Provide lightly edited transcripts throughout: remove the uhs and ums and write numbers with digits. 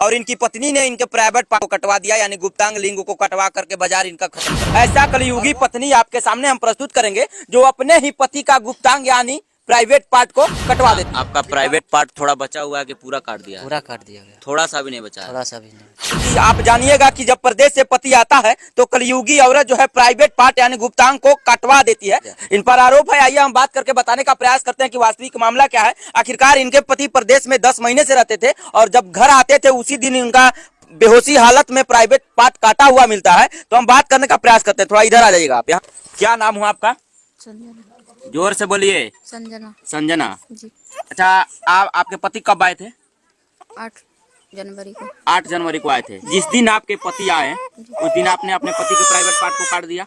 और इनकी पत्नी ने इनके प्राइवेट पार्ट को कटवा दिया, यानी गुप्तांग लिंग को कटवा करके बाजार इनका खत्म। ऐसा कलयुगी पत्नी आपके सामने हम प्रस्तुत करेंगे जो अपने ही पति का गुप्तांग यानी प्राइवेट पार्ट को कटवा देती है। आपका प्राइवेट पार्ट थोड़ा बचा हुआ है कि पूरा काट दिया? पूरा काट दिया गया, थोड़ा सा भी नहीं बचा? थोड़ा सा भी नहीं। आप जानिएगा कि जब परदेश से पति आता है तो कलयुगी औरत जो है प्राइवेट पार्ट यानी गुप्तांग को कटवा देती है। इन पर आरोप है। आइए हम बात करके बताने का प्रयास करते हैं कि वास्तविक मामला क्या है। आखिरकार इनके पति परदेश में 10 महीने से रहते थे और जब घर आते थे उसी दिन इनका बेहोशी हालत में प्राइवेट पार्ट काटा हुआ मिलता है। तो हम बात करने का प्रयास करते हैं। थोड़ा इधर आ जाइएगा आप। यहाँ क्या नाम हुआ आपका? संजना। जोर से बोलिए। संजना संजना जी। अच्छा, आपके पति कब आए थे? 8 जनवरी को। 8 जनवरी को आए थे। जिस दिन आपके पति आए उस दिन आपने अपने पति के प्राइवेट पार्ट को काट दिया?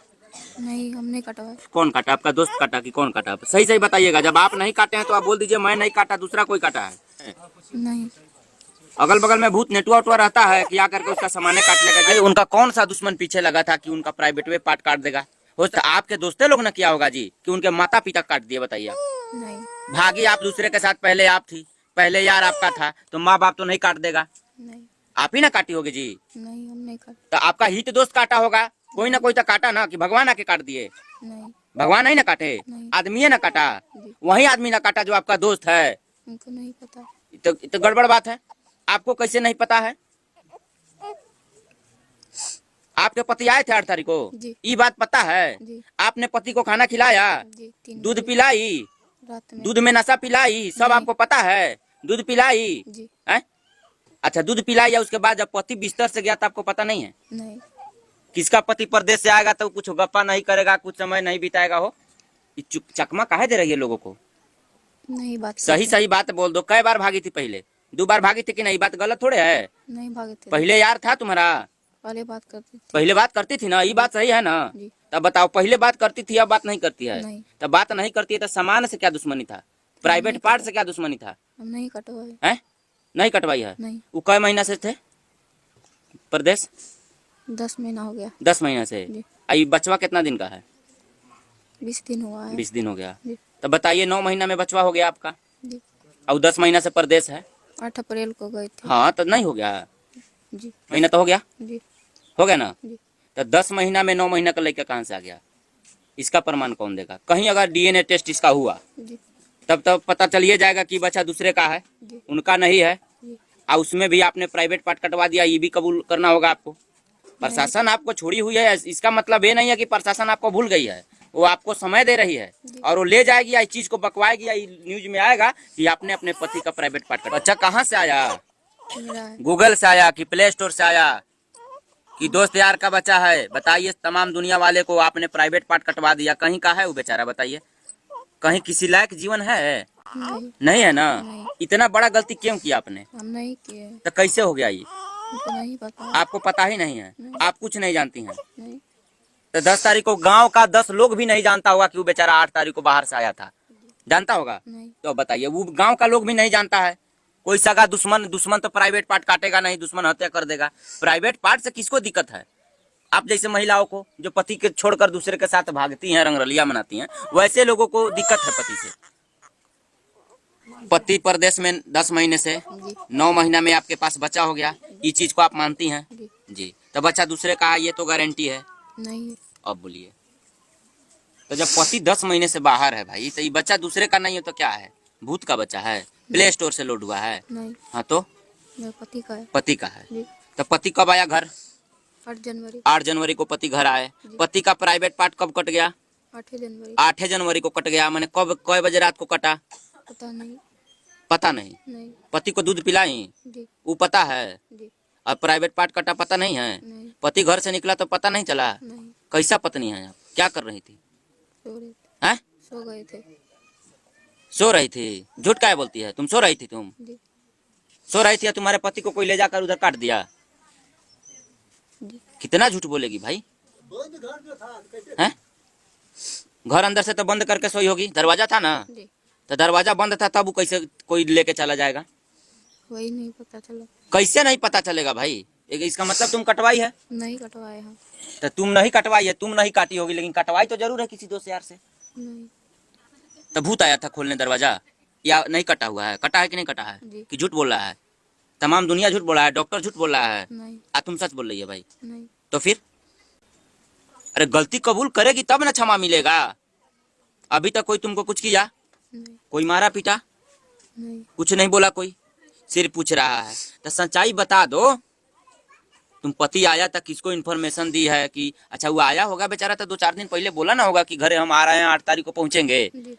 नहीं, हमने कटवाया। कौन काटा? आपका दोस्त काटा कि कौन काटा? सही सही बताइएगा। जब आप नहीं काटे हैं तो आप बोल दीजिए मैं नहीं काटा, दूसरा कोई काटा है। नहीं, अगल बगल में भूत नेटुआ उटुआ रहता है कि आकर के उसका सामान काट लेगा? उनका कौन सा दुश्मन पीछे लगा था कि उनका प्राइवेट वे पार्ट काट देगा? हो सकता आपके दोस्ते लोग ने किया होगा जी कि उनके माता पिता काट दिए? बताइए। नहीं, भागी आप दूसरे के साथ, पहले आप थी, पहले यार आपका था, तो माँ बाप तो नहीं काट देगा? नहीं, आप ही ना काटी होगी जी। नहीं, हमने काट। तो आपका हित दोस्त काटा होगा, कोई ना कोई तो काटा ना, कि भगवान आके काट दिए? नहीं, भगवान नहीं ना काटे, नहीं। आदमी ना काटा? जी। वही आदमी ना काटा जो आपका दोस्त है? हमको नहीं पता। तो गड़बड़ बात है। आपको कैसे नहीं पता है? आपके पति आए थे 8 तारीख को? जी। ये बात पता है? जी। आपने पति को खाना खिलाया? जी, 3 दूध बजे पिलाई? रात में। दूध में नशा पिलाई? सब नहीं। आपको पता है? दूध पिलाई जी। है? अच्छा, दूध पिलाई या उसके बाद जब पति बिस्तर से गया तो आपको पता नहीं है? नहीं, किसका पति परदेश से आएगा तो कुछ गप्पा नहीं करेगा, कुछ समय नहीं बिताएगा? हो चकमा काहे दे रही है लोगों को? नहीं बात सही सही बात बोल दो। कई बार भागी थी? पहले 2 बार भागी थी कि नहीं? बात गलत थोड़े है। नहीं भागे थे। पहले यार था तुम्हारा? पहले बात करती थी। पहले बात करती थी ना? ये बात सही है ना? जी। तब बताओ, पहले बात करती थी अब बात नहीं करती है? नहीं। तब बात नहीं करती है तो सामान से क्या दुश्मनी था? प्राइवेट पार्ट से क्या दुश्मनी था? हम नहीं कटवाए। हैं? नहीं कटवाई है? नहीं। वो कई महीना से थे परदेश? 10 महीना हो गया। 10 महीना से। जी। आई बचवा कितना दिन का है? 20 दिन हुआ है। 20 दिन हो गया। जी। तब बताइए, 9 महीना में बचवा हो गया आपका जी। और 10 महीना से परदेश है। 8 अप्रैल को गए थे। हाँ, तो नहीं हो गया? जी। महीना तो हो गया? जी। हो गया ना? जी। तो 10 महीना में 9 महीना का लड़का कहाँ से आ गया? इसका प्रमाण कौन देगा? कहीं अगर डीएनए टेस्ट इसका हुआ जी। तब पता चलिए जाएगा कि बच्चा दूसरे का है, जी। उनका नहीं है। जी। और उसमें भी आपने प्राइवेट पार्ट कटवा दिया, ये भी कबूल करना होगा आपको। प्रशासन आपको छोड़ी हुई है, इसका मतलब ये नहीं है कि प्रशासन आपको भूल गई है। वो आपको समय दे रही है और वो ले जाएगी या इस चीज को बकवाएगी या न्यूज में आएगा कि आपने अपने पति का प्राइवेट पार्ट कटवा। बच्चा कहाँ से आया? मेरा है। गूगल से आया कि प्ले स्टोर से आया कि दोस्त यार का बच्चा है? बताइए, तमाम दुनिया वाले को आपने प्राइवेट पार्ट कटवा दिया। कहीं का है वो बेचारा? बताइए, कहीं किसी लायक जीवन है? नहीं, नहीं है ना? नहीं। इतना बड़ा गलती क्यों किया आपने? हम नहीं किए। तो कैसे हो गया ये? हमको नहीं पता। आपको पता ही नहीं है? नहीं। आप कुछ नहीं जानती हैं? नहीं, तो 10 तारीख को गांव का 10 लोग भी नहीं जानता होगा कि वो बेचारा 8 तारीख को बाहर से आया था? जानता होगा? नहीं। तो बताइए, वो गांव का लोग भी नहीं जानता है? कोई सगा दुश्मन तो प्राइवेट पार्ट काटेगा नहीं, दुश्मन हत्या कर देगा। प्राइवेट पार्ट से किसको दिक्कत है? आप जैसे महिलाओं को जो पति के छोड़कर दूसरे के साथ भागती हैं, रंगरलिया मनाती हैं, वैसे लोगों को दिक्कत है पति से। पति परदेश में 10 महीने से जी। 9 महीना में आपके पास बच्चा हो गया, ये चीज को आप मानती हैं? जी। जी। तो बच्चा दूसरे का है, ये तो गारंटी है? नहीं, अब बोलिए, तो जब पति 10 महीने से बाहर है भाई, तो ये बच्चा दूसरे का नहीं है तो क्या है? भूत का बच्चा है? प्ले स्टोर से लोड हुआ है? नहीं, हाँ, तो मेरे पति का है। पति का है। जी। तो पति कब आया घर? 8 जनवरी। 8 जनवरी को पति घर आए। पति का प्राइवेट पार्ट कब कट गया? 8 जनवरी। 8 जनवरी को कट गया। मैंने कब, कई बजे रात को कटा? पता नहीं। पता नहीं। नहीं। पति को दूध पिलाई? जी। वो पता है? जी। और प्राइवेट पार्ट कटा पता नहीं है? नहीं। पति घर से निकला तो पता नहीं चला? नहीं। कैसा पत्नी है आप? क्या कर रही थी? सो रहे थे। हैं? सो गए थे। सो रही थी? झूठ काहे बोलती है? तुम सो रही थी? तुम जी। सो रही थी या तुम्हारे पति को कोई ले जाकर उधर काट दिया? जी। कितना झूठ बोलेगी भाई? हैं? घर अंदर से तो बंद करके सोई होगी, दरवाजा था ना? जी। तो दरवाजा बंद था, तब वो कैसे कोई लेके चला जाएगा? वही नहीं पता चला। कैसे नहीं पता चलेगा भाई? इसका मतलब तुम कटवाई है? नहीं कटवाए हम। तो तुम नहीं कटवाई है, तुम नहीं काटी होगी, लेकिन कटवाई तो जरूर है किसी दोस्त यार से। नहीं। तो भूत आया था खोलने दरवाजा? या नहीं कटा हुआ है? कटा है कि नहीं कटा है? जी। कि झूठ बोल रहा है? तमाम दुनिया झूठ बोला है, डॉक्टर झूठ बोल रहा है, नहीं तुम सच बोल रही है भाई। नहीं तो फिर अरे गलती कबूल करेगी तब ना क्षमा मिलेगा। अभी तक कोई तुमको कुछ किया, नहीं कोई मारा पीटा, नहीं कुछ नहीं बोला, कोई सिर्फ पूछ रहा है। तो सच्चाई बता दो, तुम पति आया था, किसको इन्फॉर्मेशन दी है कि अच्छा वो आया होगा बेचारा, तो 2-4 दिन पहले बोला ना होगा कि घरे हम आ रहे हैं, 8 तारीख को पहुंचेंगे। जी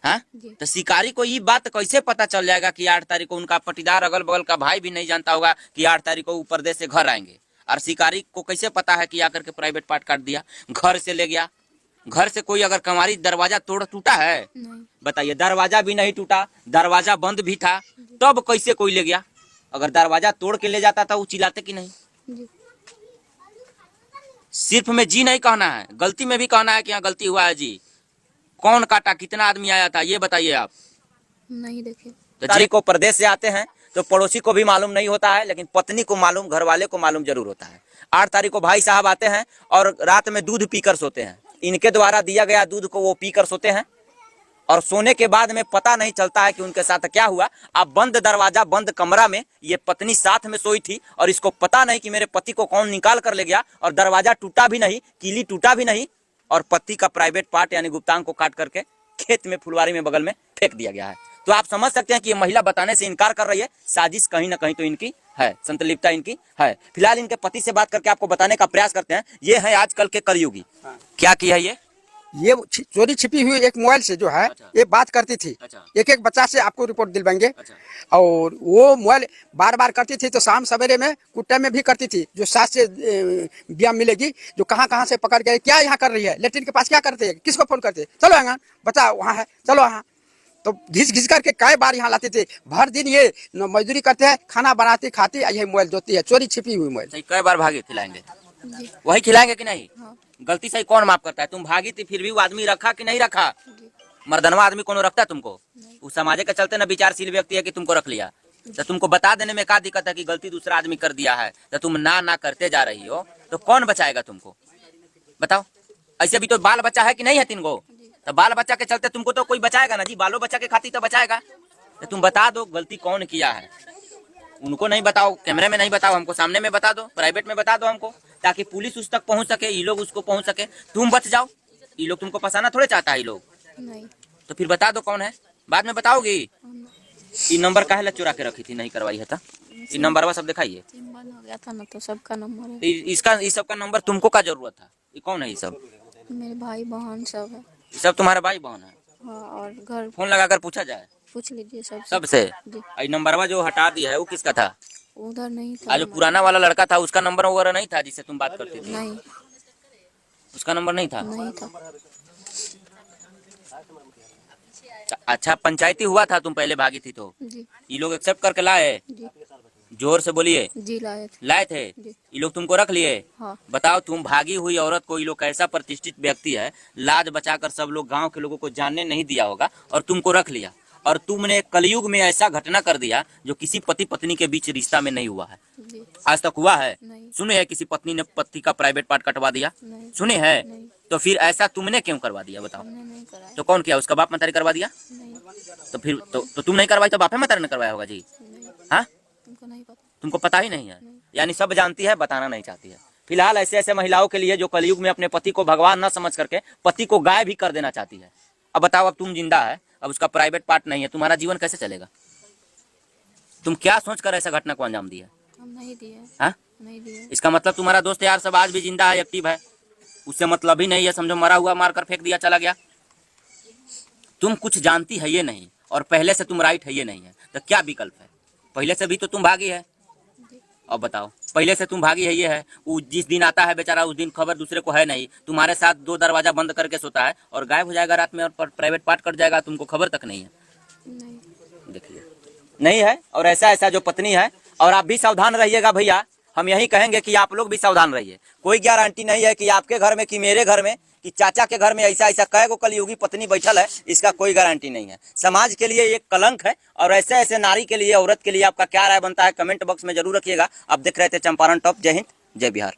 हाँ, जी तो शिकारी को ये बात कैसे पता चल जाएगा कि 8 तारीख को उनका पटीदार अगल बगल का भाई भी नहीं जानता होगा कि 8 तारीख को वो परदेश से घर आएंगे। और शिकारी को कैसे पता है कि आकर के प्राइवेट पार्ट काट दिया, घर से ले गया। घर से कोई अगर कमारी दरवाजा टूटा है, नहीं बताइए, दरवाजा भी नहीं टूटा, दरवाजा बंद भी था, तब कैसे कोई ले गया? अगर दरवाजा तोड़ के ले जाता था वो चिल्लाते कि नहीं? जी सिर्फ में जी नहीं कहना है, गलती में भी कहना है कि यहाँ गलती हुआ है जी। कौन काटा, कितना आदमी आया था, ये बताइए आप। नहीं देखे। तो तारीख को परदेश से आते हैं तो पड़ोसी को भी मालूम नहीं होता है, लेकिन पत्नी को मालूम, घर वाले को मालूम जरूर होता है। 8 तारीख को भाई साहब आते हैं और रात में दूध पीकर सोते हैं। इनके द्वारा दिया गया दूध को वो पीकर सोते हैं और सोने के बाद में पता नहीं चलता है कि उनके साथ क्या हुआ। अब बंद दरवाजा, बंद कमरा में ये पत्नी साथ में सोई थी और इसको पता नहीं कि मेरे पति को कौन निकाल कर ले गया, और दरवाजा टूटा भी नहीं, कीली टूटा भी नहीं, और पति का प्राइवेट पार्ट यानी गुप्तांग को काट करके खेत में, फुलवारी में बगल में फेंक दिया गया है। तो आप समझ सकते हैं कि ये महिला बताने से इनकार कर रही है। साजिश कहीं ना कहीं तो इनकी है, संतलिप्तता इनकी है। फिलहाल इनके पति से बात करके आपको बताने का प्रयास करते हैं। ये है आजकल के कलयुगी। क्या किया ये चोरी छिपी हुई एक मोबाइल से जो है, अच्छा। ये बात करती थी। अच्छा। एक बच्चा से आपको रिपोर्ट दिलवाएंगे। अच्छा। और वो मोबाइल बार बार करती थी, तो शाम सवेरे में कुट्टे में भी करती थी, जो सास से ब्याह मिलेगी, जो कहाँ कहाँ से पकड़ के क्या यहाँ कर रही है, लेटरिन के पास क्या करते है, किसको फोन करते, चलो यहाँ बच्चा वहाँ है, चलो यहाँ। तो घिस घिस करके कई बार यहाँ लाते थे। भर दिन ये मजदूरी करते हैं, खाना बनाती खाती, ये मोबाइल जोती है, चोरी छिपी हुई मोबाइल। कई बार भागे, खिलाएंगे जी वही खिलाएंगे कि नहीं? हाँ गलती से कौन माफ करता है? तुम भागी थी फिर भी वो आदमी रखा कि नहीं रखा? जी मर्दनवा आदमी कौन रखता है तुमको? नहीं। उस समाज के चलते ना विचारशील व्यक्ति है कि तुमको रख लिया। तो तुमको बता देने में क्या दिक्कत है कि गलती दूसरा आदमी कर दिया है, तो तुम ना करते जा रही हो, तो कौन बचाएगा तुमको? बताओ। ऐसे भी तो बाल बच्चा है कि नहीं है 3 गो? तो बाल बच्चा के चलते तुमको तो कोई बचाएगा ना जी, बालो बच्चा के खातिर तो बचाएगा। तो तुम बता दो गलती कौन किया है। उनको नहीं बताओ, कैमरे में नहीं बताओ, हमको सामने में बता दो, प्राइवेट में बता दो हमको, ताकि पुलिस उस तक पहुंच सके, ये लोग उसको पहुंच सके, तुम बच जाओ। ये लोग तुमको फंसाना थोड़े चाहता है ये लोग। नहीं तो फिर बता दो कौन है, बाद में बताओगी। ये नंबर काहे ला चुरा के रखी थी, नहीं करवाई है? ये नंबर सब दिखाइए। सिम बंद हो गया था ना, तो सबका नंबर है। इसका, इस सब का नंबर तुमको क्या जरूरत है? ये कौन है ये सब? मेरे भाई बहन सब है। ये सब तुम्हारे भाई बहन है? हाँ, और घर फोन लगाकर पूछा जाए पूछ लीजिए सबसे। जी ये नंबरवा जो हटा दिया है वो किसका था? उधर नहीं था। आज जो पुराना वाला लड़का था उसका नंबर वगैरह नहीं था जिससे तुम बात करती थी? नहीं उसका नंबर नहीं था? नहीं था। अच्छा, पंचायती हुआ था तुम पहले भागी थी तो? जी ये लोग एक्सेप्ट करके लाए? जी जोर से बोलिए। जी लाए थे। लाए थे? जी ये लोग तुमको रख लिए? हाँ बताओ, तुम भागी हुई औरत को ये लोग कैसा प्रतिष्ठित व्यक्ति है, लाज बचाकर सब लोग गांव के लोगों को जानने नहीं दिया होगा और तुमको रख लिया। और तुमने कलयुग में ऐसा घटना कर दिया जो किसी पति पत्नी के बीच रिश्ता में नहीं हुआ है। जी आज तक हुआ है? नहीं सुने है किसी पत्नी ने पति का प्राइवेट पार्ट कटवा दिया? नहीं सुने है? नहीं। तो फिर ऐसा तुमने क्यों करवा दिया बताओ? हमने नहीं कराया। तो कौन किया? उसका बाप मतारी करवा दिया? नहीं तो फिर तो तुम नहीं करवाई तो बापे मतारी ने करवाया होगा जी? नहीं हाँ, तुमको नहीं पता। तुमको पता ही नहीं है, नहीं। यानी सब जानती है, बताना नहीं चाहती है। फिलहाल ऐसे ऐसे महिलाओं के लिए जो कलयुग में अपने पति को भगवान न समझ करके पति को गाय भी कर देना चाहती है। अब बताओ, अब तुम जिंदा है, अब उसका प्राइवेट पार्ट नहीं है, तुम्हारा जीवन कैसे चलेगा? तुम क्या सोचकर ऐसा घटना को अंजाम दिया? हम नहीं दिए। हाँ? नहीं दिए। इसका मतलब तुम्हारा दोस्त यार सब आज भी जिंदा है, एक्टिव है, उससे मतलब ही नहीं है, समझो मरा हुआ मार कर फेंक दिया, चला गया। तुम कुछ जानती है ये नहीं, और पहले से तुम राइट है ये नहीं है, तो क्या विकल्प है? पहले से भी तो तुम भागी है। अब बताओ, पहले से तुम भागी है ये है, वो जिस दिन आता है बेचारा उस दिन खबर दूसरे को है नहीं, तुम्हारे साथ 2 दरवाजा बंद करके सोता है और गायब हो जाएगा रात में और प्राइवेट पार्ट कट जाएगा, तुमको खबर तक नहीं है। नहीं देखिए, नहीं है। और ऐसा ऐसा जो पत्नी है, और आप भी सावधान रहिएगा भैया, हम यही कहेंगे कि आप लोग भी सावधान रहिए। कोई गारंटी नहीं है कि आपके घर में, कि मेरे घर में, कि चाचा के घर में ऐसा ऐसा कई गो कलयुगी पत्नी बैठल है, इसका कोई गारंटी नहीं है। समाज के लिए एक कलंक है, और ऐसे ऐसे नारी के लिए, औरत के लिए आपका क्या राय बनता है कमेंट बॉक्स में जरूर रखिएगा। आप देख रहे थे चंपारण टॉप। जय हिंद, जय बिहार।